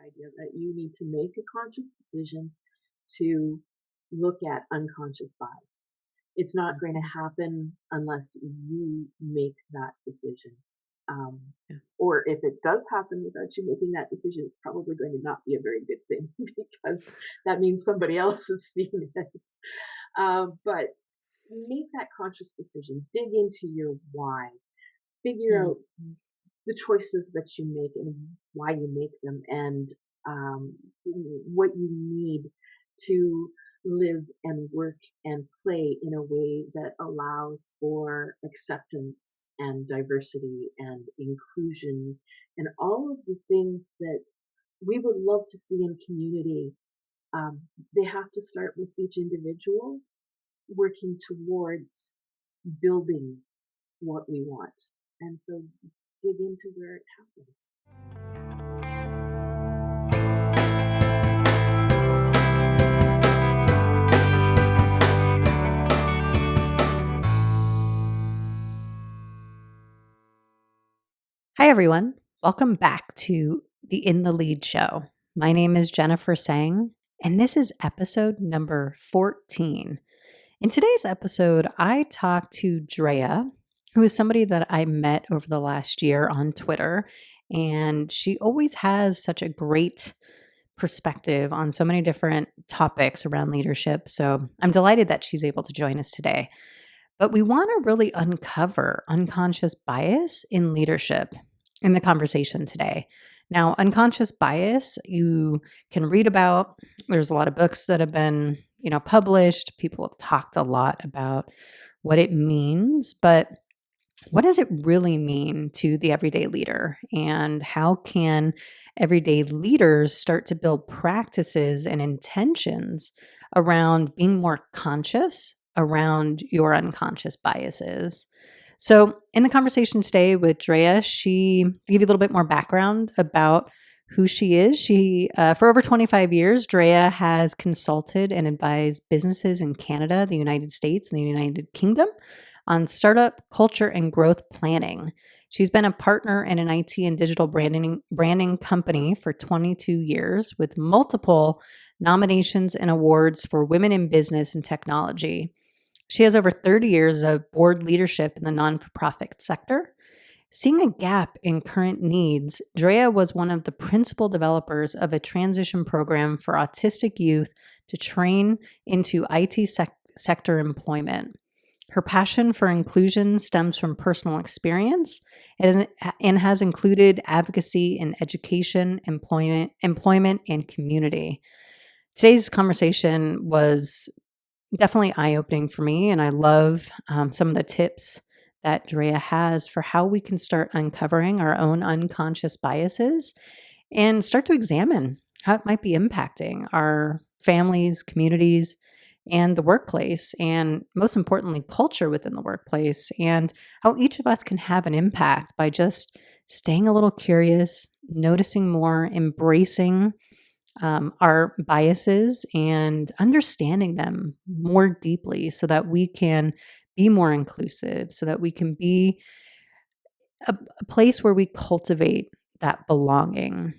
idea that you need to make a conscious decision to look at unconscious bias. It's not going to happen unless you make that decision. Um, Yeah. or if it does happen without you making that decision, it's probably going to not be a very good thing because that means somebody else has seen it. But make that conscious decision. Dig into your why. Figure Mm. out the choices that you make and why you make them, and um, what you need to live and work and play in a way that allows for acceptance and diversity and inclusion and all of the things that we would love to see in community. They have to start with each individual working towards building what we want. And so dig into where it happens. Hi, everyone. Welcome back to the In the Lead show. My name is Jennifer Sang, and this is episode number 14. In today's episode, I talked to Drea, who is somebody that I met over the last year on Twitter, and she always has such a great perspective on so many different topics around leadership. So I'm delighted that she's able to join us today. But we want to really uncover unconscious bias in leadership in the conversation today. Now, unconscious bias, you can read about. There's a lot of books that have been, published. People have talked a lot about what it means, but what does it really mean to the everyday leader? And how can everyday leaders start to build practices and intentions around being more conscious around your unconscious biases? So, in the conversation today with Drea, she to give you a little bit more background about who she is. For over 25 years, Drea has consulted and advised businesses in Canada, the United States, and the United Kingdom on startup culture and growth planning. She's been a partner in an IT and digital branding company for 22 years with multiple nominations and awards for women in business and technology. She has over 30 years of board leadership in the nonprofit sector. Seeing a gap in current needs, Drea was one of the principal developers of a transition program for autistic youth to train into IT sector employment. Her passion for inclusion stems from personal experience and has included advocacy in education, employment, and community. Today's conversation was definitely eye-opening for me, and I love some of the tips that Drea has for how we can start uncovering our own unconscious biases and start to examine how it might be impacting our families, communities, and the workplace, and most importantly, culture within the workplace, and how each of us can have an impact by just staying a little curious, noticing more, embracing our biases and understanding them more deeply so that we can be more inclusive, so that we can be a place where we cultivate that belonging.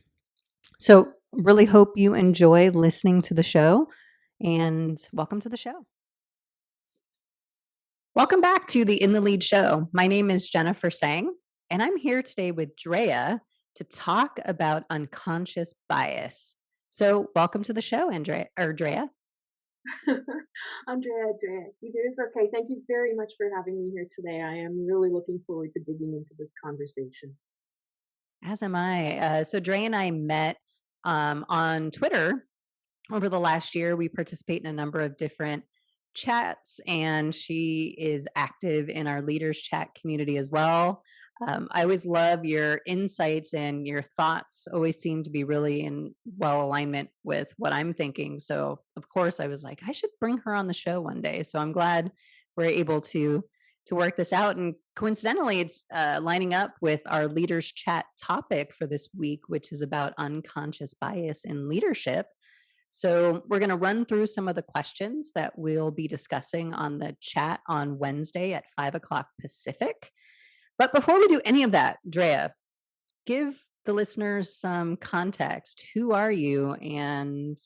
So, really hope you enjoy listening to the show and welcome to the show. Welcome back to the In the Lead show. My name is Jennifer Sang, and I'm here today with Drea to talk about unconscious bias. So, welcome to the show, Drea. Andrea, either is okay. Thank you very much for having me here today. I am really looking forward to digging into this conversation. As am I. So, Drea and I met on Twitter over the last year. We participate in a number of different chats, and she is active in our leaders chat community as well. I always love your insights, and your thoughts always seem to be really in well alignment with what I'm thinking. So, of course, I was like, I should bring her on the show one day. So I'm glad we're able to work this out. And coincidentally, it's lining up with our leaders chat topic for this week, which is about unconscious bias in leadership. So, we're going to run through some of the questions that we'll be discussing on the chat on Wednesday at 5 o'clock Pacific. But before we do any of that, Drea, give the listeners some context. Who are you and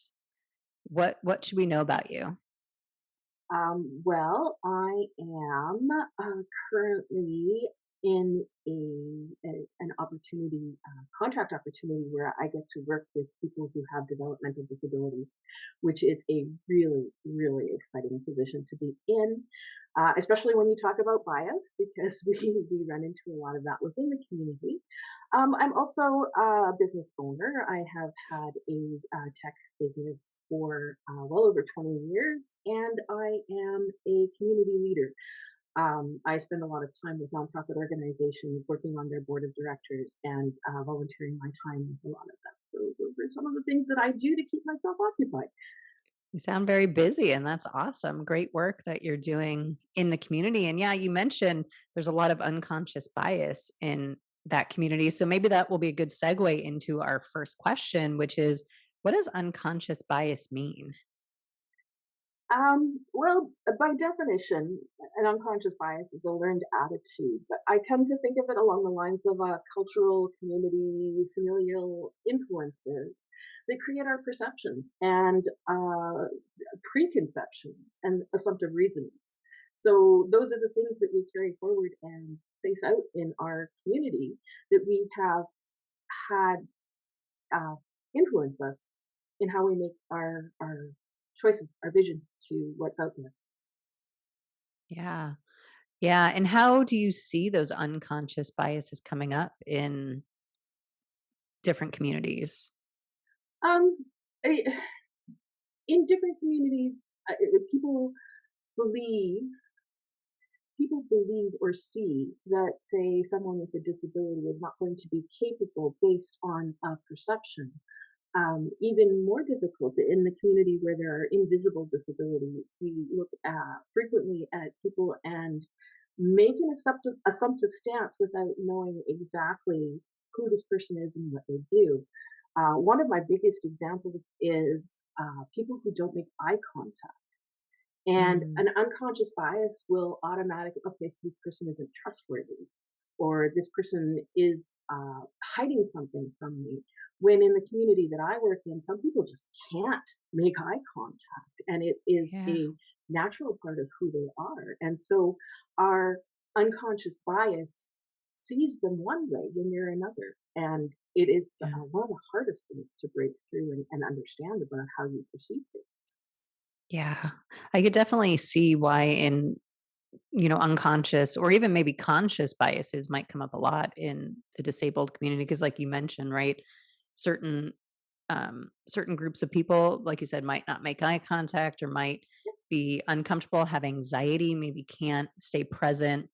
what should we know about you? Well, I am currently in an opportunity, contract opportunity where I get to work with people who have developmental disabilities, which is a really, really exciting position to be in, especially when you talk about bias, because we run into a lot of that within the community. I'm also a business owner. I have had a tech business for well over 20 years, and I am a community leader. I spend a lot of time with nonprofit organizations, working on their board of directors, and volunteering my time with a lot of them. So those are some of the things that I do to keep myself occupied. You sound very busy, and that's awesome. Great work that you're doing in the community. And yeah, you mentioned there's a lot of unconscious bias in that community. So maybe that will be a good segue into our first question, which is what does unconscious bias mean? Well, by definition, an unconscious bias is a learned attitude, but I tend to think of it along the lines of cultural, community, familial influences that create our perceptions and preconceptions and assumptive reasonings. So those are the things that we carry forward and face out in our community that we have had uh, influence us in how we make our choices, our vision to what's out there. Yeah. Yeah. And how do you see those unconscious biases coming up in different communities? Um, I- in different communities, people believe people believe or see that, say, someone with a disability is not going to be capable based on a perception. Even more difficult in the community where there are invisible disabilities. We look frequently at people and make an assumptive stance without knowing exactly who this person is and what they do. One of my biggest examples is people who don't make eye contact. And Mm, an unconscious bias will automatically, okay, so this person isn't trustworthy, or this person is hiding something from me. When in the community that I work in, some people just can't make eye contact, and it is yeah. a natural part of who they are. And so our unconscious bias sees them one way when they're another. And it is Yeah. one of the hardest things to break through and understand about how you perceive things. Yeah. I could definitely see why in, unconscious or even maybe conscious biases might come up a lot in the disabled community. Because like you mentioned, right? Certain certain groups of people, like you said, might not make eye contact or might be uncomfortable, have anxiety, maybe can't stay present.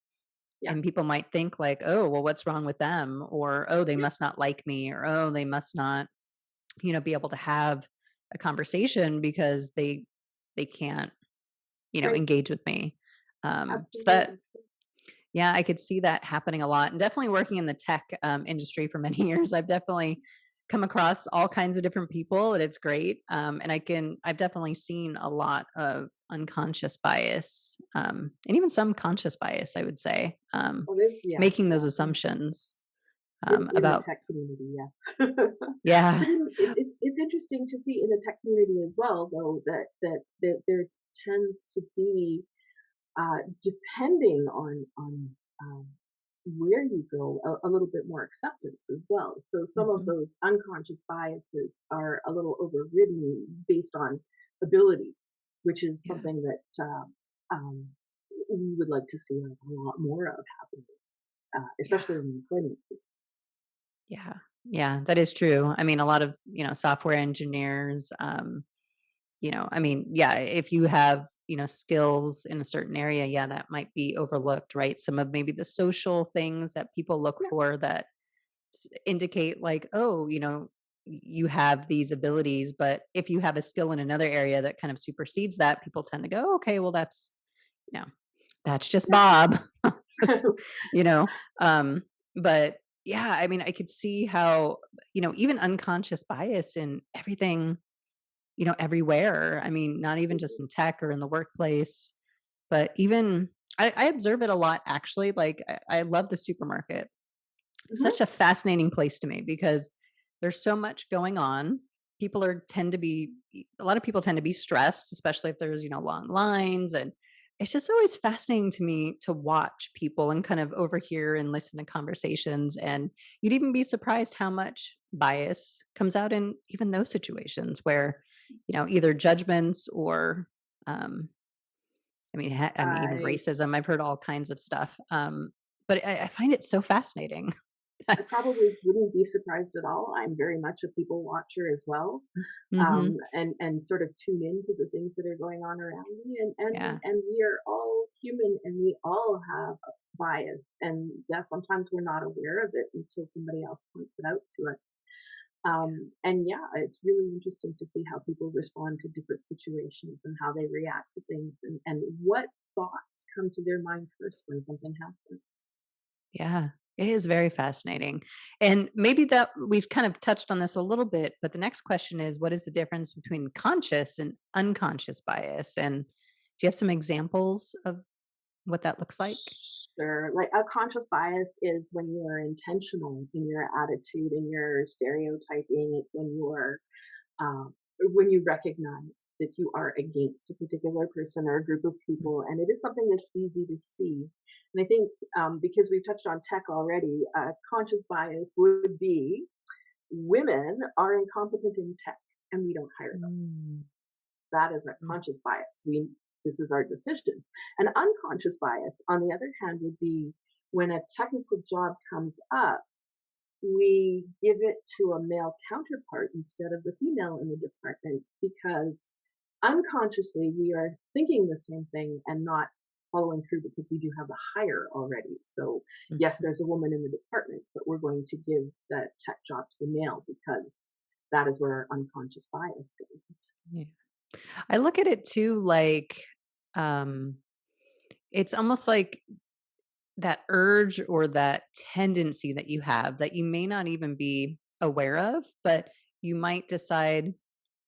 Yeah. And people might think like, oh, well, what's wrong with them? Or, oh, they Yeah. must not like me, or oh, they must not, be able to have a conversation because they can't, Right. engage with me. So that Absolutely. yeah, I could see that happening a lot, and definitely working in the tech industry for many years. I've definitely come across all kinds of different people, and it's great. And I've definitely seen a lot of unconscious bias, and even some conscious bias. I would say Oh, there's yeah, making those yeah. assumptions In the about tech community, yeah. yeah, But it's interesting to see in the tech community as well, though, that there tends to be, depending on where you go, a little bit more acceptance as well. So some of mhm, those unconscious biases are a little overridden based on ability, which is yeah, something that um, we would like to see a lot more of happening, yeah. especially in the employment. Yeah. Yeah, that is true. I mean, a lot of, software engineers, I mean, yeah, if you have, skills in a certain area, yeah, that might be overlooked, right? Some of maybe the social things that people look Yeah, for that indicate like, oh, you have these abilities, but if you have a skill in another area that kind of supersedes that, people tend to go, okay, well, you know, that's just yeah. Bob. Just, you know, um, but yeah, I mean, I could see how, even unconscious bias in everything, everywhere. I mean, not even just in tech or in the workplace, but even I observe it a lot actually. Like I love the supermarket. Mhm. such a fascinating place to me because there's so much going on. People are tend to be a lot of people tend to be stressed, especially if there's, long lines, and it's just always fascinating to me to watch people and kind of overhear and listen to conversations, and you'd even be surprised how much bias comes out in even those situations where, either judgments or um even I racism. I've heard all kinds of stuff. But I find it so fascinating. I probably wouldn't be surprised at all. I'm very much a people watcher as well, Mhm. and sort of tune into the things that are going on around me. Yeah. And we are all human, and we all have a bias. And that sometimes we're not aware of it until somebody else points it out to us. And yeah, it's really interesting to see how people respond to different situations and how they react to things, and what thoughts come to their mind first when something happens. Yeah. It is very fascinating. And maybe that we've kind of touched on this a little bit, but the next question is what is the difference between conscious and unconscious bias? And do you have some examples of what that looks like? Sure. Like a conscious bias is when you are intentional in your attitude and your stereotyping. It's when you recognize that you are against a particular person or a group of people, and it is something that's easy to see. And I think because we've touched on tech already, conscious bias would be women are incompetent in tech and we don't hire them. Mm, That is a mm, conscious bias. This is our decision. An unconscious bias, on the other hand, would be when a technical job comes up, we give it to a male counterpart instead of the female in the department because unconsciously we are thinking the same thing and not following through because we do have a hire already. So yes, mhm. there's a woman in the department, but we're going to give the tech job to the male because that is where our unconscious bias goes. Yeah. I look at it too like um it's almost like that urge or that tendency that you have that you may not even be aware of, but you might decide,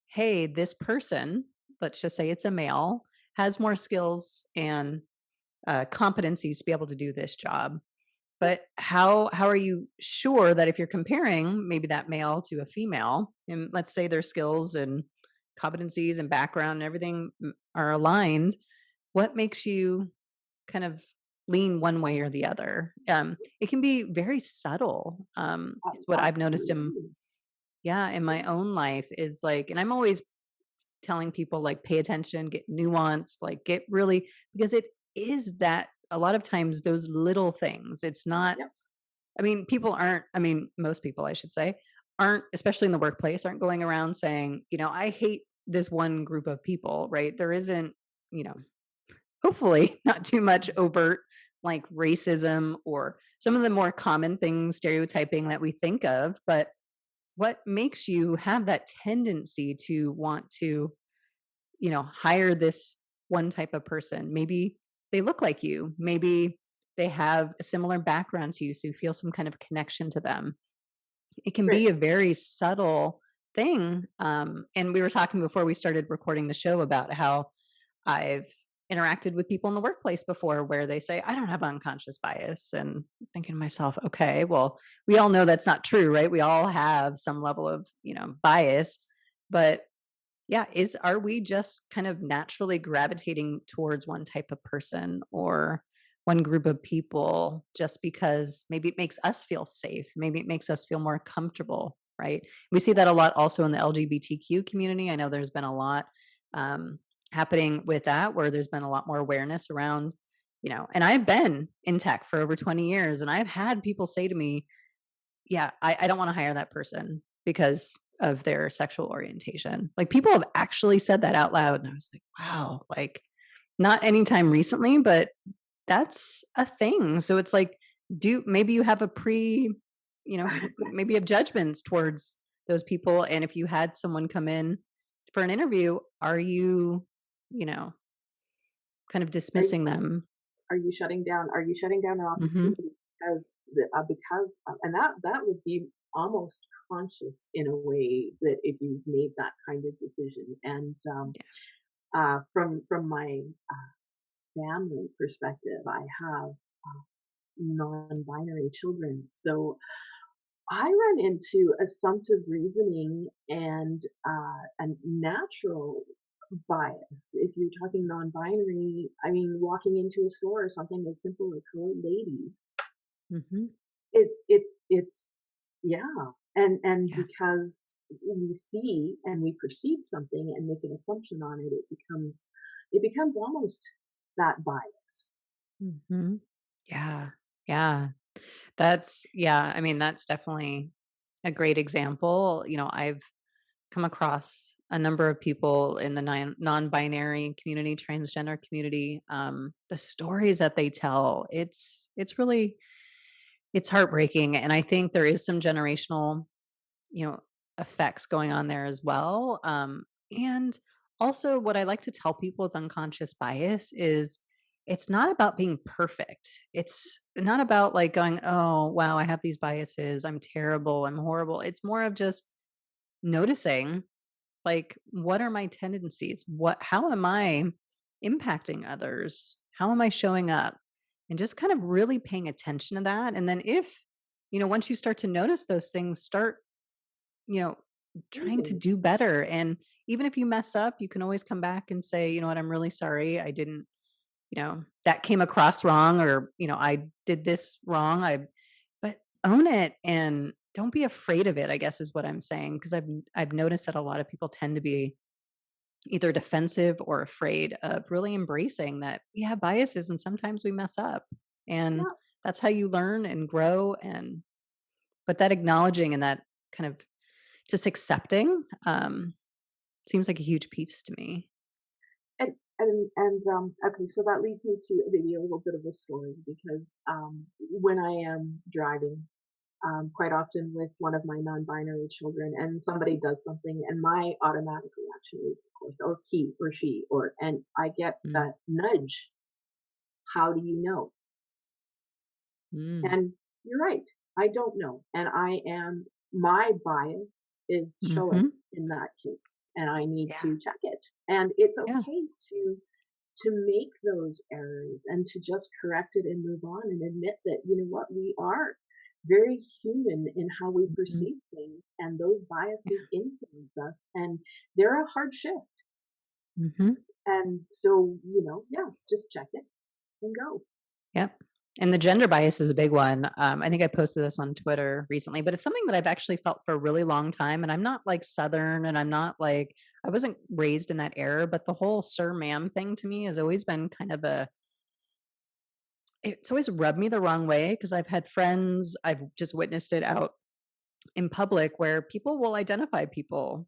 hey, this person, let's just say it's a male, has more skills and competencies to be able to do this job. But how are you sure that if you're comparing maybe that male to a female, and let's say their skills and competencies and background and everything are aligned, what makes you kind of lean one way or the other? It can be very subtle. Is what I've noticed in Absolutely. yeah, in my own life is like, and I'm always telling people like pay attention, get nuanced, like get really because it is that a lot of times those little things. It's not Yep. people aren't most people I should say aren't, especially in the workplace, aren't going around saying, I hate this one group of people, right? There isn't, you know, hopefully not too much overt like racism or some of the more common things, stereotyping that we think of. But what makes you have that tendency to want to, hire this one type of person? Maybe they look like you. Maybe they have a similar background to you, so you feel some kind of connection to them. It can Right. be a very subtle thing. And we were talking before we started recording the show about how I've interacted with people in the workplace before where they say, I don't have unconscious bias. And thinking to myself, okay, well, we all know that's not true, right? We all have some level of, bias. But yeah, are we just kind of naturally gravitating towards one type of person or one group of people just because maybe it makes us feel safe, maybe it makes us feel more comfortable, right? We see that a lot also in the LGBTQ community. I know there's been a lot happening with that where there's been a lot more awareness around, and I've been in tech for over 20 years and I've had people say to me, yeah, I don't wanna hire that person because of their sexual orientation. Like, people have actually said that out loud, and I was like, "Wow," like, not anytime recently, but that's a thing. So it's like, do maybe you have a maybe you have judgments towards those people, and if you had someone come in for an interview, are you, you know, kind of Are dismissing them? are you shutting down an Mhm. opportunity and that would be almost conscious in a way that if you made that kind of decision. And from my family perspective, I have non-binary children. So I run into assumptive reasoning and a natural bias. If you're talking non-binary, I mean, walking into a store or something as simple as "Hello, ladies," Mhm. it's yeah, and Yeah. because we see and we perceive something and make an assumption on it, it becomes almost that bias. Mhm. Yeah. Yeah. I mean, that's definitely a great example. I've come across a number of people in the non-binary community, transgender community. The stories that they tell, it's heartbreaking. And I think there is some generational, you know, effects going on there as well. And also what I like to tell people with unconscious bias is it's not about being perfect. It's not about like going, oh, wow, I have these biases. I'm terrible. I'm horrible. It's more of just noticing like what are my tendencies? How am I impacting others? How am I showing up? And just kind of really paying attention to that. And then if, once you start to notice those things, start you know, trying to Changing. do better. And even if you mess up, you can always come back and say, you know what, I'm really sorry. I didn't, that came across wrong or, I did this wrong. But own it and don't be afraid of it, I guess is what I'm saying. Cause I've noticed that a lot of people tend to be either defensive or afraid of really embracing that we have biases and sometimes we mess up. And Yeah, that's how you learn and grow. But that acknowledging and that kind of just accepting, seems like a huge piece to me. okay, so that leads me to maybe a little bit of a story because when I am driving, quite often with one of my non-binary children, and somebody does something, and my automatic reaction is, of course, or he or she, and I get Mm, that nudge. How do you know? mm, And you're right. I don't know, and my bias is showing mhm. in that case, and I need Yeah, to check it. And it's yeah, okay to make those errors and to just correct it and move on and admit that, you know what, we are very human in how we mhm, perceive things, and those yeah, biases influence us, and they're a hard shift. mhm, And so, yeah, just check it and go. yep. And the gender bias is a big one. I think I posted this on Twitter recently, but it's something that I've actually felt for a really long time. And I'm not like Southern and I'm not like, I wasn't raised in that era, but the whole sir, ma'am thing to me has always been kind of it's always rubbed me the wrong way because I've had friends, I've just witnessed it out in public where people will identify people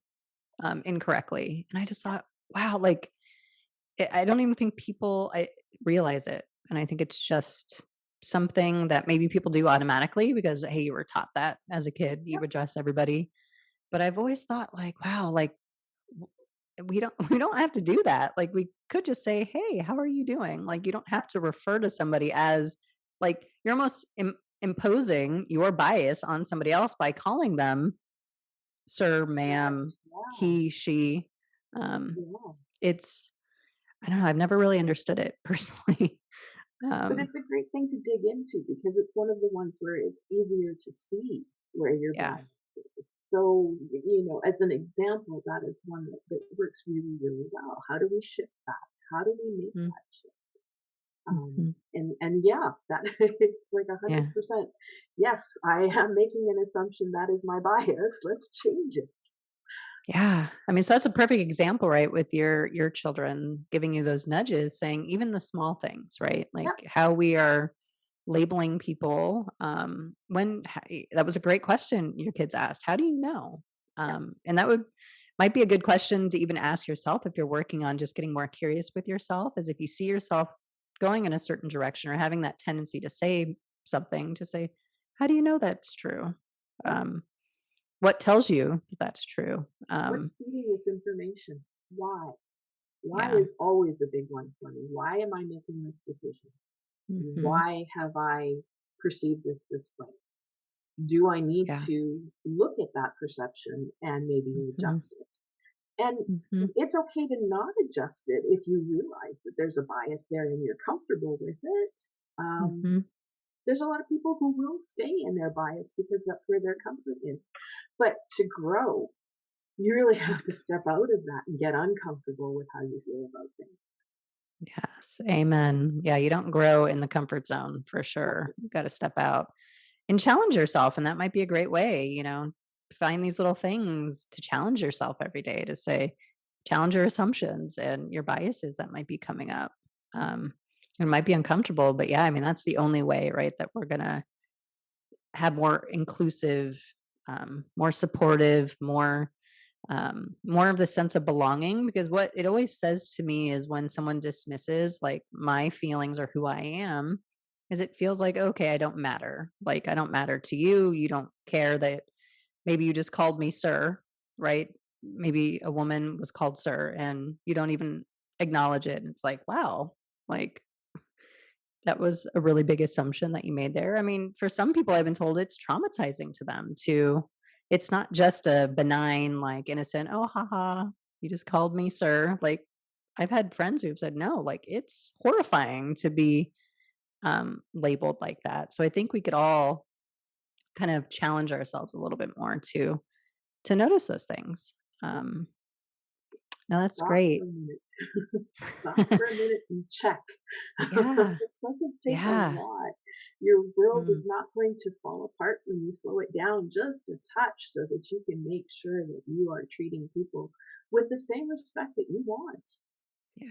incorrectly. And I just thought, wow, like I don't even think people I realize it. And I think it's just something that maybe people do automatically because hey, you were taught that as a kid, you Yep, address everybody. But I've always thought like, wow, like we don't we don't have to do that. Like we could just say, "Hey, how are you doing?" Like you don't have to refer to somebody as like you're almost imposing your bias on somebody else by calling them sir, correct. ma'am, Yeah, he, she. Um, yeah. it's I don't know, I've never really understood it personally. But Um, it's a great thing to dig into because it's one of the ones where it's easier to see where your yeah. bias is. So, as an example, that is one that works really, really well. How do we shift that? How do we make Mm, that shift? mhm, And yeah, that it's like yeah. 100%. Yes, I am making an assumption that is my bias. Let's change it. Yeah. I mean, so that's a perfect example, right, with your children giving you those nudges, saying even the small things, right? Yep, Like how we are labeling people. That was a great question your kids asked. How do you know? yep, And that would might be a good question to even ask yourself if you're working on just getting more curious with yourself, is if you see yourself going in a certain direction or having that tendency to say something, to say, how do you know that's true? yep. What tells you that that's true? What's feeding this information? Why? Why Yeah. is always a big one for me. Why am I making this decision? Hmm. Why have I perceived this way? Do I need Yeah. to look at that perception and maybe Hmm. adjust it? And Hmm. it's okay to not adjust it if you realize that there's a bias there and you're comfortable with it. Um, Hmm. There's a lot of people who will stay in their bias because that's where their comfort is. But to grow, you really Yeah. have to step out of that and get uncomfortable with how you feel about things. Yes. Amen. Yeah, you don't grow in the comfort zone for sure. Right. You got to step out and challenge yourself. And that might be a great way, find these little things to challenge yourself every day to say, challenge your assumptions and your biases that might be coming up. Um, it might be uncomfortable, but yeah, I mean, that's the only way, right? That we're going to have more inclusive, more supportive, more of the sense of belonging. Because what it always says to me is when someone dismisses like my feelings or who I am, is it feels like, okay, I don't matter. Like I don't matter to you. You don't care that maybe you just called me sir, right? Maybe a woman was called sir and you don't even acknowledge it. And it's like, wow, like that was a really big assumption that you made there. I mean, for some people, I've been told it's traumatizing to them to, it's not just a benign, like innocent, oh, haha, you just called me sir. Like, I've had friends who've said, no, like it's horrifying to be labeled like that. So I think we could all kind of challenge ourselves a little bit more to notice those things. Um, no, that's Stop for great. a minute. Stop for a minute and check. Yeah. It doesn't take a Yeah. lot. Your world Mm, is not going to fall apart when you slow it down just a touch so that you can make sure that you are treating people with the same respect that you want. yeah.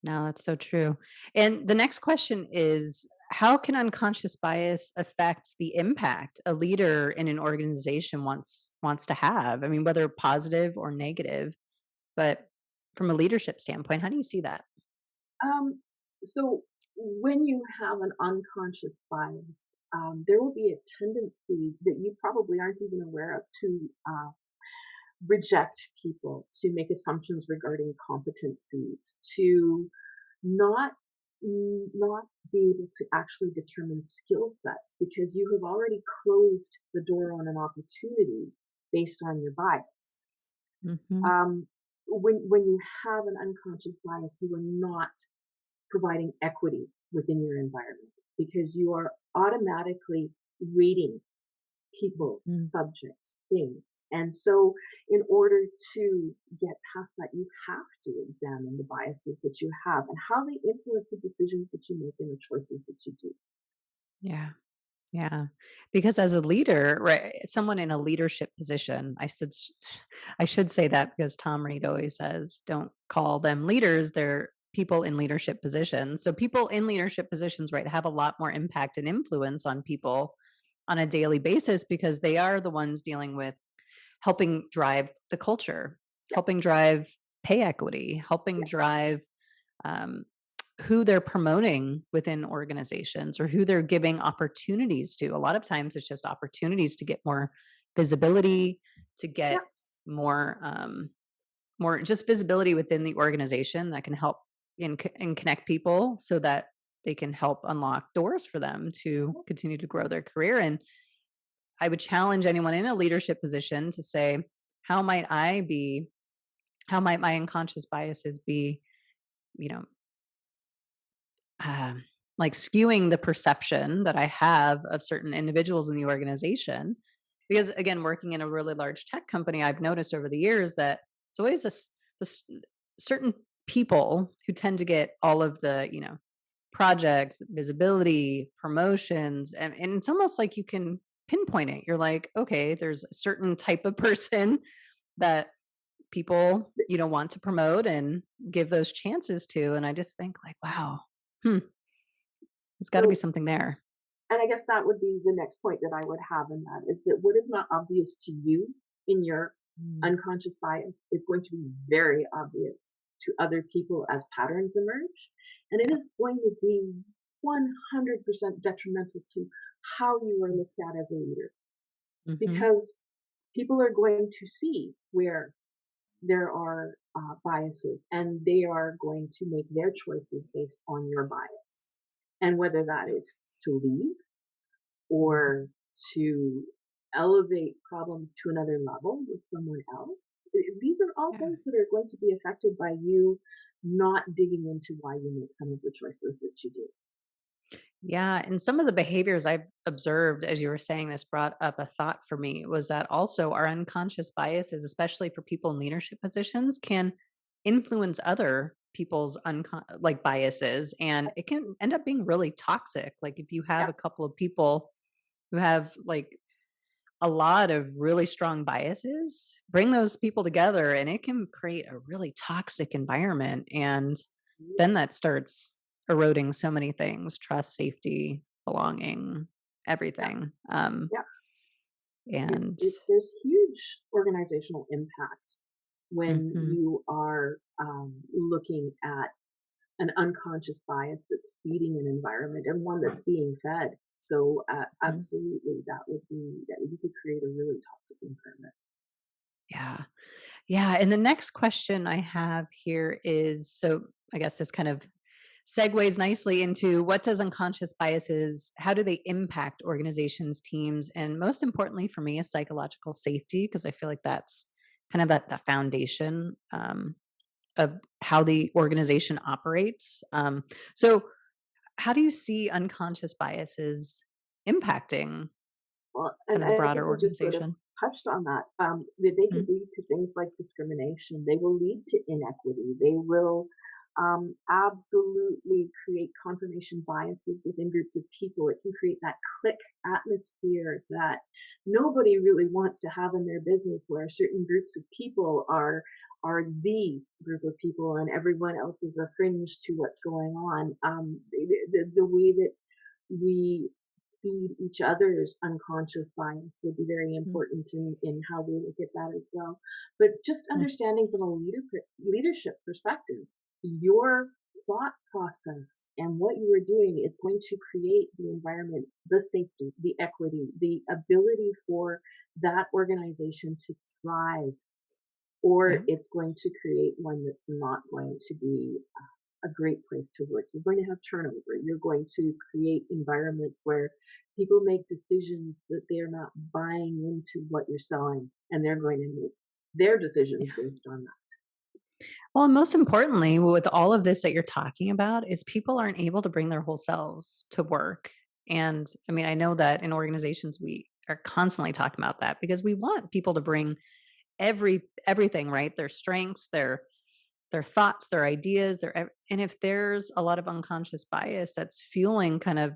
No, that's so true. And the next question is, how can unconscious bias affect the impact a leader in an organization wants to have? I mean, whether positive or negative, but from a leadership standpoint, how do you see that? Um, so when you have an unconscious bias, there will be a tendency that you probably aren't even aware of to reject people, to make assumptions regarding competencies, to not not be able to actually determine skill sets because you have already closed the door on an opportunity based on your bias. Hmm. Um, when you have an unconscious bias, you are not providing equity within your environment because you are automatically rating people, Mm, subjects, things. And so, in order to get past that, you have to examine the biases that you have and how they influence the decisions that you make and the choices that you do. yeah. Yeah. Because as a leader, right, someone in a leadership position, I should say that because Tom Reed always says, don't call them leaders, they're people in leadership positions. So people in leadership positions, right, have a lot more impact and influence on people on a daily basis because they are the ones dealing with helping drive the culture, Yeah, helping drive pay equity, helping yeah, drive um, who they're promoting within organizations or who they're giving opportunities to. A lot of times it's just opportunities to get more visibility, to yeah. get more more just visibility within the organization that can help and connect people so that they can help unlock doors for them to continue to grow their career. And I would challenge anyone in a leadership position to say, how might I be, how might my unconscious biases be, you know, um, like skewing the perception that I have of certain individuals in the organization. Because again, working in a really large tech company, I've noticed over the years that it's always this certain people who tend to get all of the, projects, visibility, promotions, and it's almost like you can pinpoint it. You're like, okay, there's a certain type of person that people, want to promote and give those chances to. And I just think like, wow, hmm, there's gotta be So, something there. and I guess that would be the next point that I would have in that is that what is not obvious to you in your Mm, unconscious bias is going to be very obvious to other people as patterns emerge. And it yeah. is going to be 100% detrimental to how you are looked at as a leader Mhm. because people are going to see where there are biases and they are going to make their choices based on your bias. And whether that is to leave Mhm. or to elevate problems to another level with someone else. These are all Yeah. things that are going to be affected by you not digging into why you make some of the choices that you do. Yeah, and some of the behaviors I've observed as you were saying this brought up a thought for me was that also our unconscious biases, especially for people in leadership positions, can influence other people's like biases, and it can end up being really toxic. Like if you have Yeah, a couple of people who have like a lot of really strong biases, bring those people together and it can create a really toxic environment. And yeah, then that starts eroding so many things: trust, safety, belonging, yeah, everything. yeah. And There's huge organizational impact when mhm, you are looking at an unconscious bias that's feeding an environment and one that's being fed. So mhm. absolutely, that you could create a really toxic environment. Yeah. Yeah. And the next question I have here is, so I guess this kind of segues nicely into what does unconscious biases, how do they impact organizations, teams, and most importantly for me is psychological safety, because I feel like that's kind of at the foundation of how the organization operates. So how do you see unconscious biases impacting Well, kind and of the I broader think we just sort of organization? touched on that. They could Mhm. lead to things like discrimination. They will lead to inequity. They will absolutely create confirmation biases within groups of people. It can create that clique atmosphere that nobody really wants to have in their business, where certain groups of people are the group of people and everyone else is a fringe to what's going on. The way that we feed each other's unconscious bias would be very Mhm. important in how we look at that as well. But just Mhm. understanding from a leadership perspective, your thought process and what you are doing is going to create the environment, the safety, the equity, the ability for that organization to thrive, or Yeah. it's going to create one that's not going to be a great place to work. You're going to have turnover. You're going to create environments where people make decisions that they're not buying into what you're selling, and they're going to make their decisions Yeah. based on that. Well, and most importantly, with all of this that you're talking about, is people aren't able to bring their whole selves to work. And I mean, I know that in organizations we are constantly talking about that because we want people to bring everything, right? Their strengths, their thoughts, their ideas, and if there's a lot of unconscious bias that's fueling kind of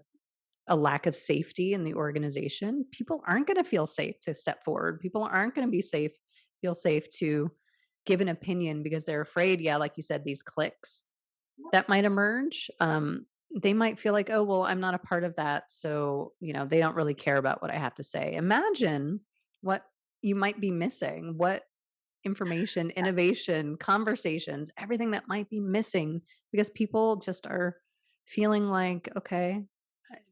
a lack of safety in the organization, people aren't going to feel safe to step forward. People aren't going to feel safe to give an opinion because they're afraid, yeah, like you said, these cliques that might emerge. They might feel like, oh, well, I'm not a part of that. So, they don't really care about what I have to say. Imagine what you might be missing, what information, innovation, conversations, everything that might be missing because people just are feeling like, okay,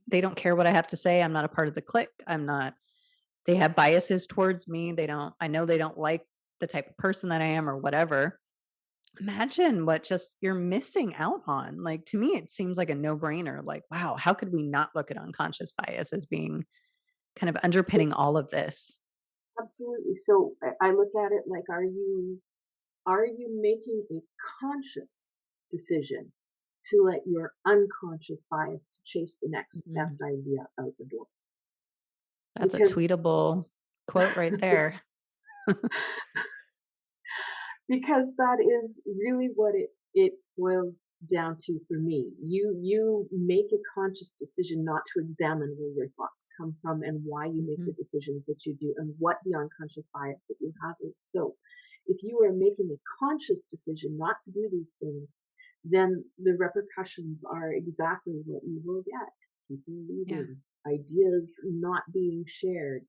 they don't care what I have to say. I'm not a part of the clique. I'm not, they have biases towards me. I know they don't like the type of person that I am or whatever. Imagine what just you're missing out on. Like to me, it seems like a no brainer. Like, wow, how could we not look at unconscious bias as being kind of underpinning all of this? Absolutely. So I look at it like, are you making a conscious decision to let your unconscious bias to chase the next Mhm. best idea out the door? That's a Because tweetable quote right there. because that is really what it boils down to for me. You make a conscious decision not to examine where your thoughts come from and why you make the Mhm. decisions that you do and what the unconscious bias that you have is. So if you are making a conscious decision not to do these things, then the repercussions are exactly what you will get. People Yeah. leaving, ideas not being shared,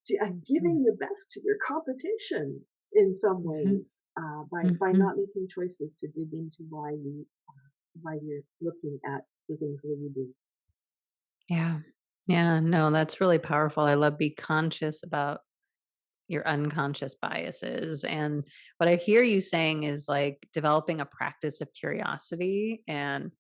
Mhm. giving the best to your competition in some Mhm. ways by Mhm. not making choices to dig into why you're looking at the things that you do. Yeah. Yeah, no, that's really powerful. I love be conscious about your unconscious biases. And what I hear you saying is like developing a practice of curiosity. And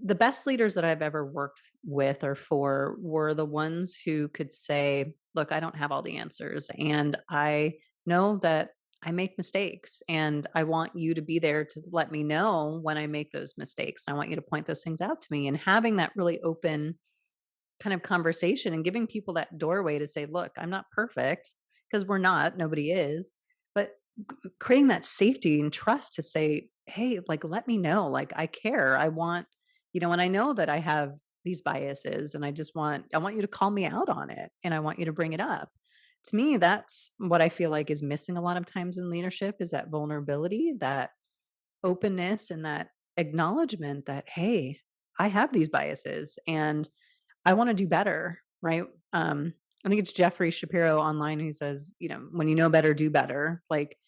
the best leaders that I've ever worked with or for were the ones who could say, look, I don't have all the answers. And I know that I make mistakes and I want you to be there to let me know when I make those mistakes. I want you to point those things out to me, and having that really open kind of conversation and giving people that doorway to say, look, I'm not perfect, because we're not, nobody is, but creating that safety and trust to say, hey, like, let me know, like, I care. I want, and I know that I have these biases, and I want you to call me out on it, and I want you to bring it up. To me, that's what I feel like is missing a lot of times in leadership, is that vulnerability, that openness, and that acknowledgement that, hey, I have these biases and I want to do better, right? I think it's Jeffrey Shapiro online who says, when you know better, do better. Like,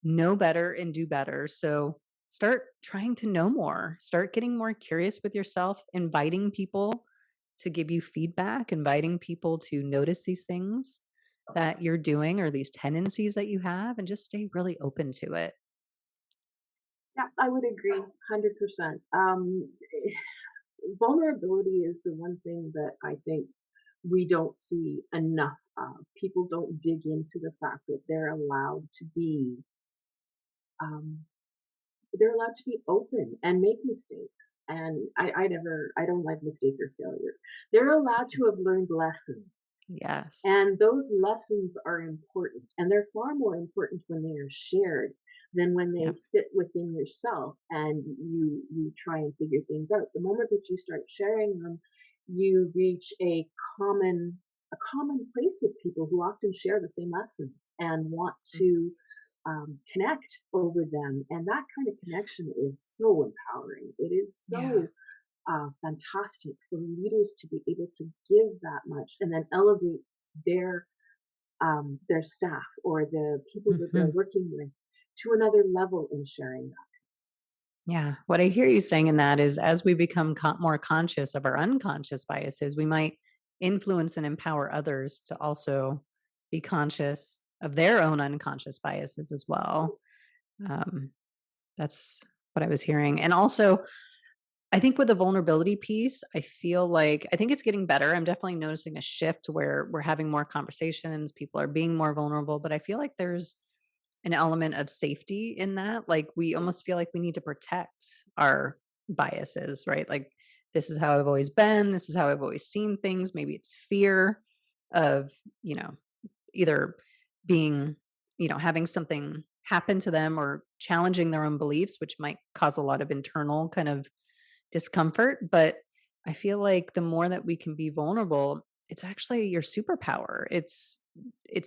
know better and do better. So start trying to know more, start getting more curious with yourself, inviting people to give you feedback, inviting people to notice these things that you're doing or these tendencies that you have, and just stay really open to it. Yeah, I would agree 100%. Vulnerability is the one thing that I think we don't see enough of. People don't dig into the fact that um, they're allowed to be open and make mistakes. And I don't like mistake or failure. They're allowed to have learned lessons. Yes. And those lessons are important, and they're far more important when they are shared than when they Yep. sit within yourself and you try and figure things out. The moment that you start sharing them, you reach a common place with people who often share the same lessons and want to connect over them. And that kind of connection is so empowering. It is Yeah. so fantastic for leaders to be able to give that much and then elevate their their staff or the people that they're Mhm. working with to another level in sharing that. Yeah. What I hear you saying in that is, as we become more conscious of our unconscious biases, we might influence and empower others to also be conscious of their own unconscious biases as well. Um, that's what I was hearing. And also, I think with the vulnerability piece, I think it's getting better. I'm definitely noticing a shift where we're having more conversations, people are being more vulnerable, but I feel like there's an element of safety in that. Like, we almost feel like we need to protect our biases, right? Like, this is how I've always been, this is how I've always seen things. Maybe it's fear of, you know, either being, having something happen to them or challenging their own beliefs, which might cause a lot of internal kind of discomfort. But I feel like the more that we can be vulnerable, it's actually your superpower. It's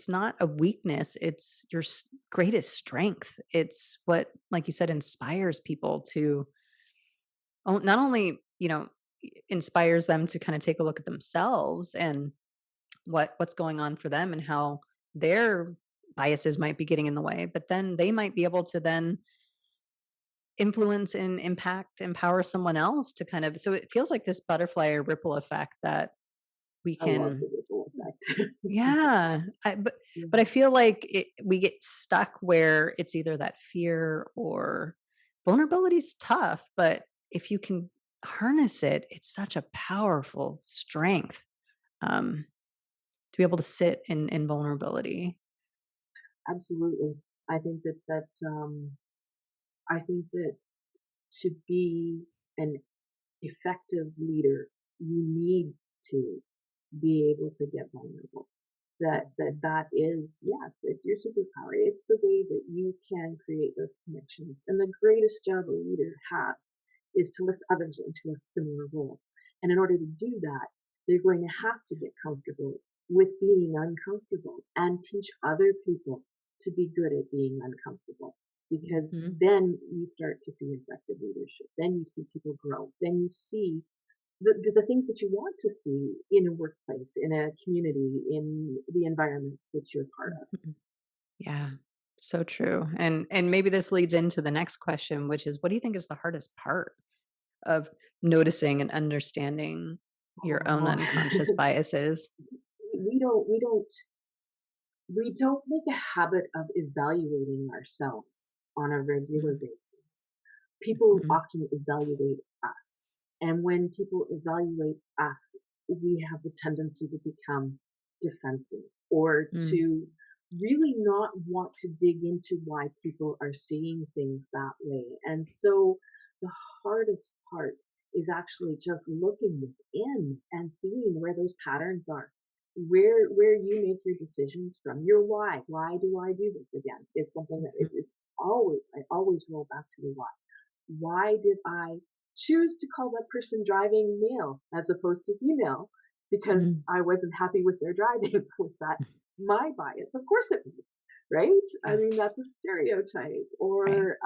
not a weakness, it's your greatest strength. It's what, like you said, inspires people to not only, inspires them to kind of take a look at themselves and what's going on for them and how their biases might be getting in the way, but then they might be able to then influence and impact, empower someone else to kind of, so it feels like this butterfly or ripple effect that we I love can. the ripple effect. Yeah, but I feel like we get stuck where it's either that fear or vulnerability is tough, but if you can harness it, it's such a powerful strength, um, to be able to sit in vulnerability. Absolutely. I think I think that to be an effective leader, you need to be able to get vulnerable. That is, yes, it's your superpower. It's the way that you can create those connections. And the greatest job a leader has is to lift others into a similar role. And in order to do that, they're going to have to get comfortable with being uncomfortable and teach other people to be good at being uncomfortable. Because Mhm. then you start to see effective leadership. Then you see people grow. Then you see the things that you want to see in a workplace, in a community, in the environments that you're part of. Mhm. Yeah, so true. And maybe this leads into the next question, which is, what do you think is the hardest part of noticing and understanding your own Oh, unconscious biases? we don't we don't we don't make a habit of evaluating ourselves on a regular Mm, basis. People mhm, often evaluate us. And when people evaluate us, we have the tendency to become defensive or mm, to really not want to dig into why people are seeing things that way. And so the hardest part is actually just looking within and seeing where those patterns are. Where you make your decisions from, your why. Why do I do this again? It's something that Mhm. it's always, I always roll back to the why. Why did I choose to call that person driving male as opposed to female? Because Mhm. I wasn't happy with their driving. Was that my bias? Of course it was, right? I Yeah. mean, that's a stereotype. Right. Or,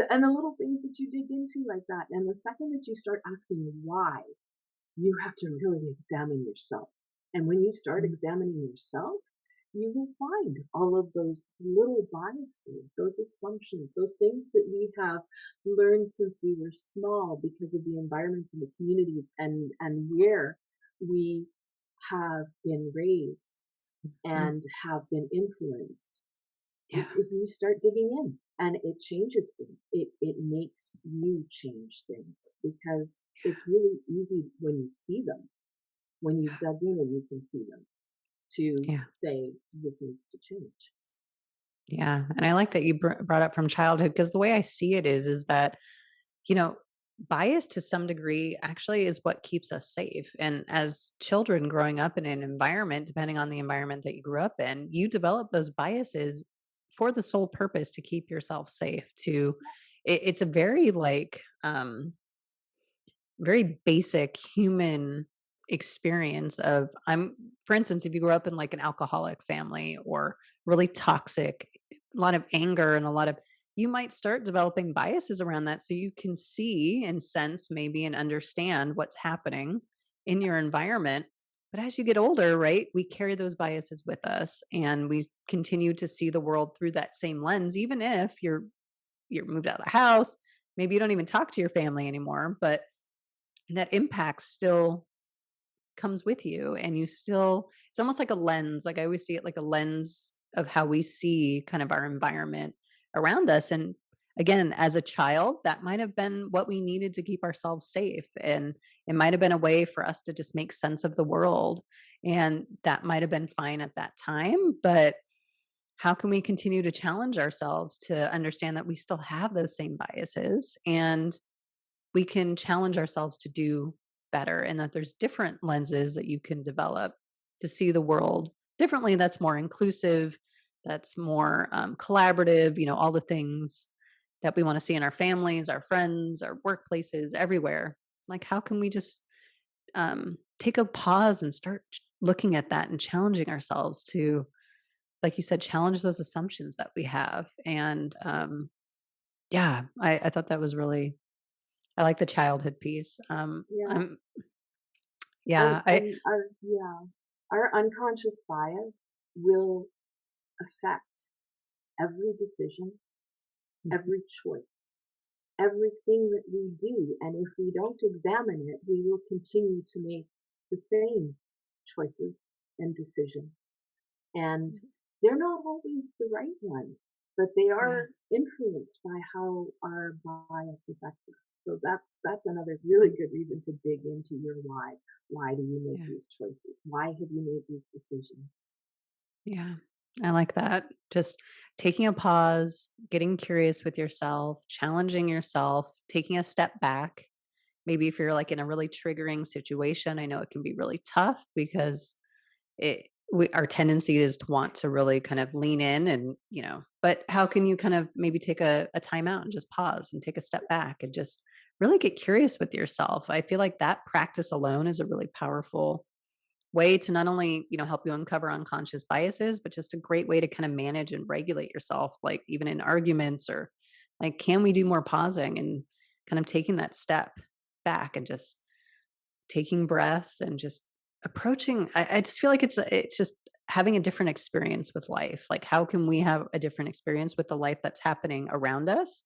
and the little things that you dig into like that. And the second that you start asking why, you have to really examine yourself. And when you start Mhm. examining yourself, you will find all of those little biases, those assumptions, those things that we have learned since we were small because of the environments and the communities and where we have been raised Mhm. and have been influenced. Yeah. If you start digging in and it changes things, it makes you change things because it's really easy when you see them, when you've dug in and you can see them, to Yeah. say this needs to change. Yeah. And I like that you brought up from childhood, because the way I see it is that, you know, bias to some degree actually is what keeps us safe. And as children growing up in an environment, depending on the environment that you grew up in, you develop those biases for the sole purpose to keep yourself safe. It's a very very basic human experience of I'm for instance, if you grew up in like an alcoholic family or really toxic, a lot of anger and a lot of you might start developing biases around that so you can see and sense maybe and understand what's happening in your environment. But as you get older, right, we carry those biases with us and we continue to see the world through that same lens, even if you're moved out of the house, maybe you don't even talk to your family anymore, but that impact still comes with you and you still it's almost like a lens. Like I always see it like a lens of how we see kind of our environment around us. And again, as a child, that might have been what we needed to keep ourselves safe. And it might have been a way for us to just make sense of the world. And that might have been fine at that time. But how can we continue to challenge ourselves to understand that we still have those same biases and we can challenge ourselves to do better, and that there's different lenses that you can develop to see the world differently, that's more inclusive, that's more collaborative, all the things that we want to see in our families, our friends, our workplaces, everywhere. Like how can we just take a pause and start looking at that and challenging ourselves to, like you said, challenge those assumptions that we have. And yeah, I thought that was really, I like the childhood piece. Yeah. I'm yeah, I And our, yeah, our unconscious bias will affect every decision, mhm, every choice, everything that we do. And if we don't examine it, we will continue to make the same choices and decisions. And they're not always the right ones, but they yeah, are influenced by how our bias affects us. So that's another really good reason to dig into your why. Why do you make yeah, these choices? Why have you made these decisions? yeah. I like that. Just taking a pause, getting curious with yourself, challenging yourself, taking a step back. Maybe if you're like in a really triggering situation, I know it can be really tough because our tendency is to want to really kind of lean in and, but how can you kind of maybe take a time out and just pause and take a step back and just really get curious with yourself? I feel like that practice alone is a really powerful way to not only, help you uncover unconscious biases, but just a great way to kind of manage and regulate yourself, like even in arguments or like, can we do more pausing and kind of taking that step back and just taking breaths and just approaching. I just feel like it's just having a different experience with life. Like, how can we have a different experience with the life that's happening around us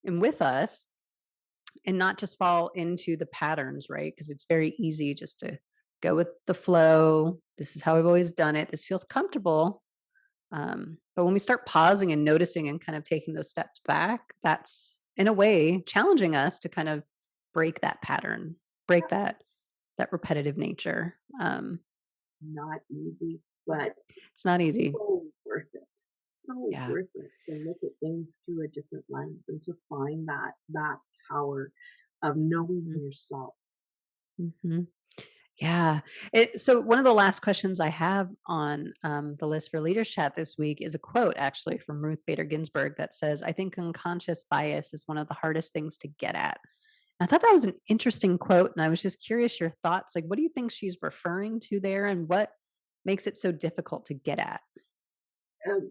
and with us, and not just fall into the patterns, right? Because it's very easy just to go with the flow. This is how I've always done it. This feels comfortable. But when we start pausing and noticing and kind of taking those steps back, that's in a way challenging us to kind of break that pattern, break that repetitive nature. Not easy, but It's not so easy. so Yeah. worth it to look at things through a different lens and to find that power of knowing yourself. Mm-hmm. Yeah. So one of the last questions I have on the list for Leaders Chat this week is a quote actually from Ruth Bader Ginsburg that says, "I think unconscious bias is one of the hardest things to get at." I thought that was an interesting quote, and I was just curious your thoughts. Like, what do you think she's referring to there, and what makes it so difficult to get at? Um,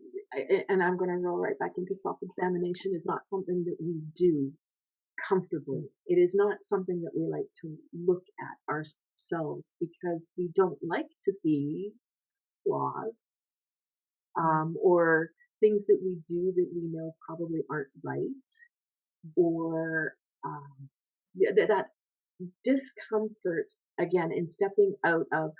and I'm going to roll right back into self-examination is not something that we do comfortably. It is not something that we like to look at ourselves because we don't like to see flaws, Mm-hmm. or things that we do that we know probably aren't right, or um, that discomfort again in stepping out of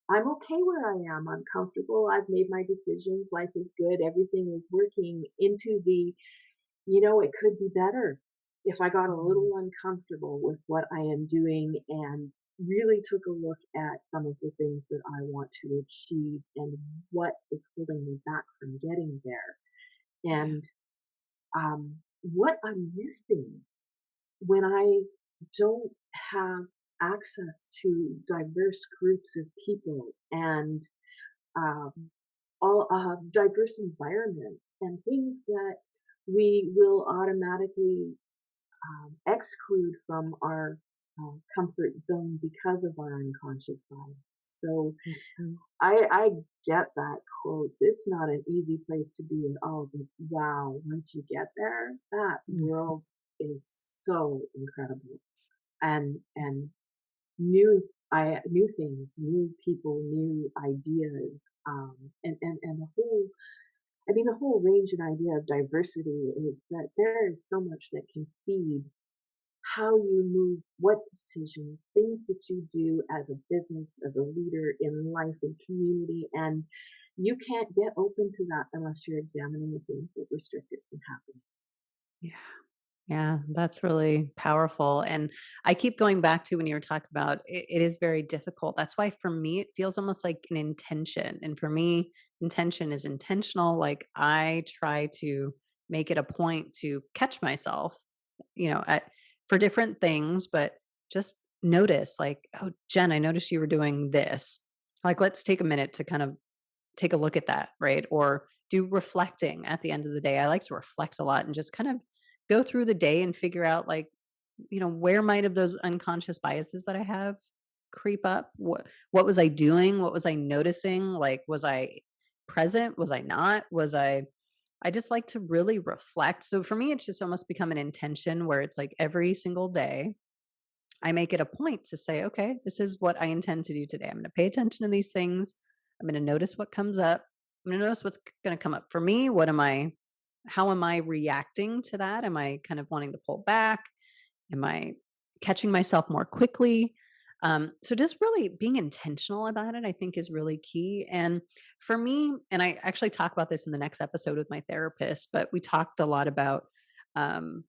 I'm okay where I am. I'm comfortable. I've made my decisions. Life is good. Everything is working into it could be better if I got a little uncomfortable with what I am doing and really took a look at some of the things that I want to achieve and what is holding me back from getting there. Yeah. And what I'm missing when I don't have access to diverse groups of people and um, all diverse environments and things that we will automatically exclude from our comfort zone because of our unconscious bias. So Mhm. I get that quote. It's not an easy place to be at all, but wow, once you get there, that Mhm. world is so incredible and new things, new people, new ideas, and the whole range and idea of diversity is that there is so much that can feed how you move, what decisions, things that you do as a business, as a leader in life and community, and you can't get open to that unless you're examining the things that restrict it from happening. Yeah. Yeah, that's really powerful. And I keep going back to when you were talking about it is very difficult. That's why for me, it feels almost like an intention. And for me, intention is intentional. Like I try to make it a point to catch myself, for different things, but just notice, like, oh, Jen, I noticed you were doing this. Like, let's take a minute to kind of take a look at that, right? Or do reflecting at the end of the day. I like to reflect a lot and just kind of go through the day and figure out like, where might have those unconscious biases that I have creep up? What was I doing? What was I noticing? Like was I present? Was I not? I just like to really reflect. So for me it's just almost become an intention where it's like every single day I make it a point to say, okay, this is what I intend to do today. I'm going to pay attention to these things. I'm going to notice what comes up. I'm going to notice what's going to come up for me. How am I reacting to that? Am I kind of wanting to pull back? Am I catching myself more quickly? So just really being intentional about it, I think is really key. And for me, and I actually talk about this in the next episode with my therapist, but we talked a lot about, um,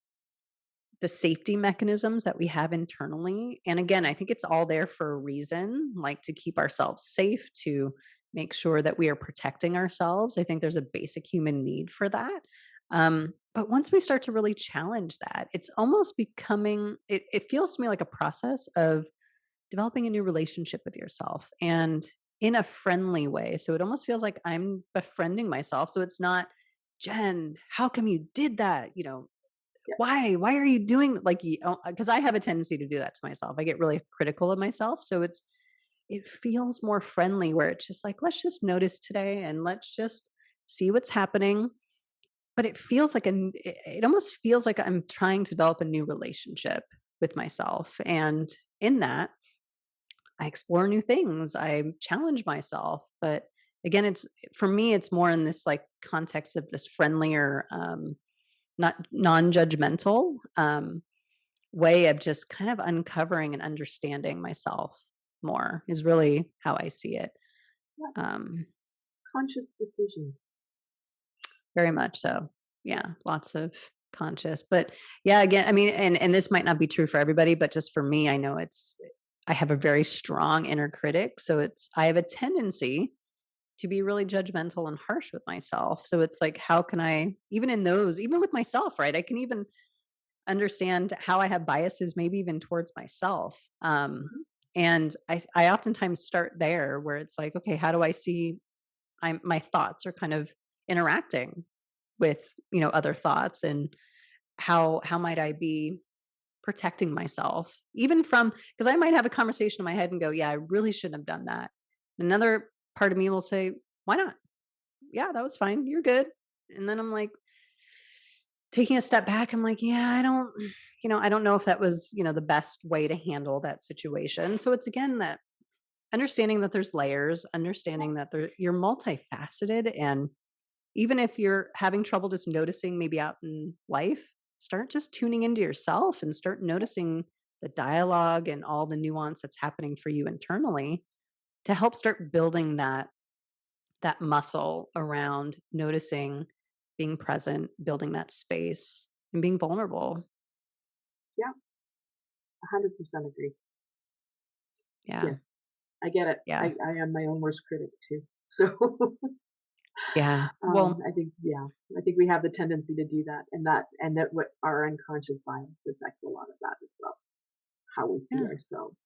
the safety mechanisms that we have internally. And again, I think it's all there for a reason, like to keep ourselves safe, to make sure that we are protecting ourselves. I think there's a basic human need for that. But once we start to really challenge that, it's almost it feels to me like a process of developing a new relationship with yourself and in a friendly way. So it almost feels like I'm befriending myself. So it's not, Jen, how come you did that? Yeah. Why are you doing like, because I have a tendency to do that to myself. I get really critical of myself. So it feels more friendly where it's just like, let's just notice today and let's just see what's happening. But it almost feels like I'm trying to develop a new relationship with myself. And in that, I explore new things. I challenge myself. But again, for me, it's more in this like context of this friendlier, not non-judgmental, way of just kind of uncovering and understanding myself more is really how I see it. Yeah. Um, Conscious decisions. Very much so. Yeah, lots of conscious. But yeah, again, I mean, and this might not be true for everybody, but just for me, I know I have a very strong inner critic. So I have a tendency to be really judgmental and harsh with myself. So it's like, how can I, even in those, even with myself, right? I can even understand how I have biases, maybe even towards myself. Mhm. And I oftentimes start there where it's like, okay, how do I see my thoughts are kind of interacting with, other thoughts, and how might I be protecting myself even from, because I might have a conversation in my head and go, yeah, I really shouldn't have done that. Another part of me will say, why not? Yeah, that was fine. You're good. And then I'm like, taking a step back, I'm like, yeah, I don't know if that was, the best way to handle that situation. So it's again that understanding that there's layers, understanding that you're multifaceted. And even if you're having trouble just noticing maybe out in life, start just tuning into yourself and start noticing the dialogue and all the nuance that's happening for you internally to help start building that muscle around noticing, being present, building that space, and being vulnerable. Yeah, 100% agree. Yeah. Yes, I get it. Yeah. I am my own worst critic too. So, Yeah. Well, I think, yeah, I think we have the tendency to do that, and that what our unconscious bias affects a lot of that as well, how we see yeah. ourselves.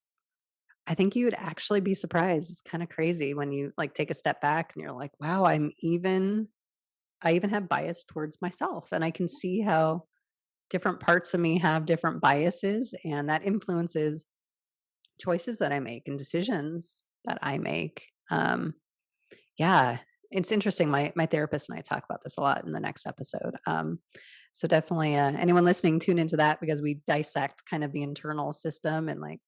I think you would actually be surprised. It's kind of crazy when you like take a step back and you're like, wow, I even have bias towards myself. And I can see how different parts of me have different biases, and that influences choices that I make and decisions that I make. Yeah, it's interesting. My therapist and I talk about this a lot in the next episode. So definitely, anyone listening, tune into that because we dissect kind of the internal system and like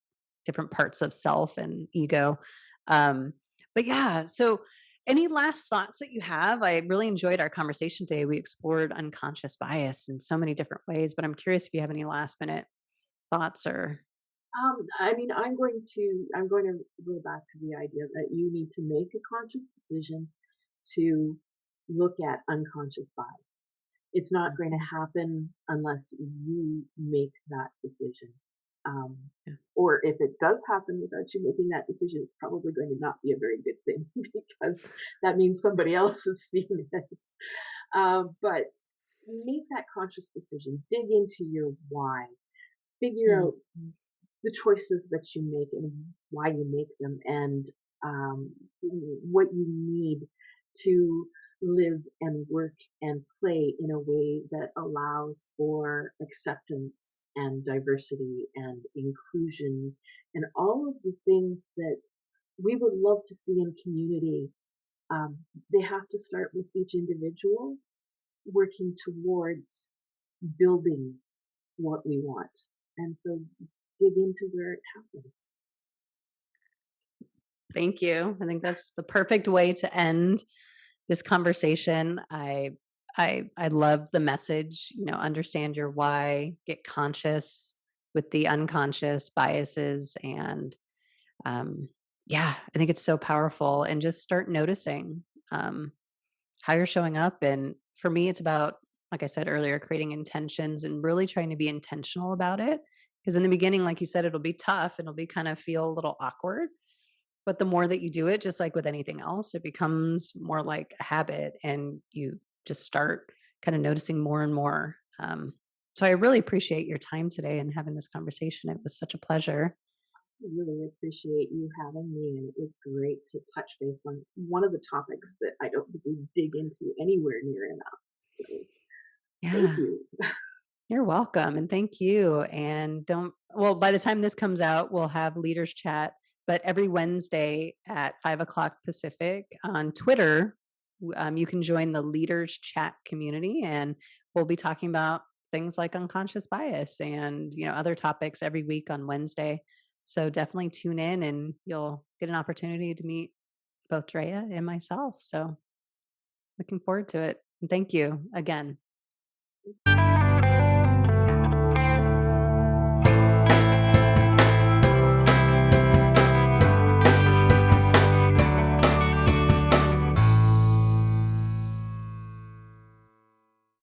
different parts of self and ego. Um, but yeah, so any last thoughts that you have? I really enjoyed our conversation today. We explored unconscious bias in so many different ways, but I'm curious if you have any last minute thoughts or I mean, I'm going to go back to the idea that you need to make a conscious decision to look at unconscious bias. It's not going to happen unless you make that decision. Um, yeah. or if it does happen without you making that decision, it's probably going to not be a very good thing because that means somebody else has seen it. But make that conscious decision. Dig into your why. Figure Mm, out the choices that you make and why you make them, and what you need to live and work and play in a way that allows for acceptance and diversity and inclusion and all of the things that we would love to see in community. They have to start with each individual working towards building what we want. And so dig into where it happens. thank you. I think that's the perfect way to end this conversation. I love the message, understand your why, get conscious with the unconscious biases, and um yeah, I think it's so powerful, and just start noticing um how you're showing up. And for me, it's about, like I said earlier, creating intentions and really trying to be intentional about it. Because in the beginning, like you said, it'll be tough and it'll be kind of feel a little awkward. But the more that you do it, just like with anything else, it becomes more like a habit, and you just start kind of noticing more and more. So I really appreciate your time today and having this conversation. It was such a pleasure. I really appreciate you having me, and it was great to touch base on one of the topics that I don't think we dig into anywhere near enough. So thank Yeah. you. You're welcome, and thank you. And don't, well, by the time this comes out, we'll have Leaders Chat, but every Wednesday at 5 o'clock Pacific on Twitter, you can join the Leaders Chat community, and we'll be talking about things like unconscious bias and, other topics every week on Wednesday. So definitely tune in, and you'll get an opportunity to meet both Drea and myself. So looking forward to it. And thank you again.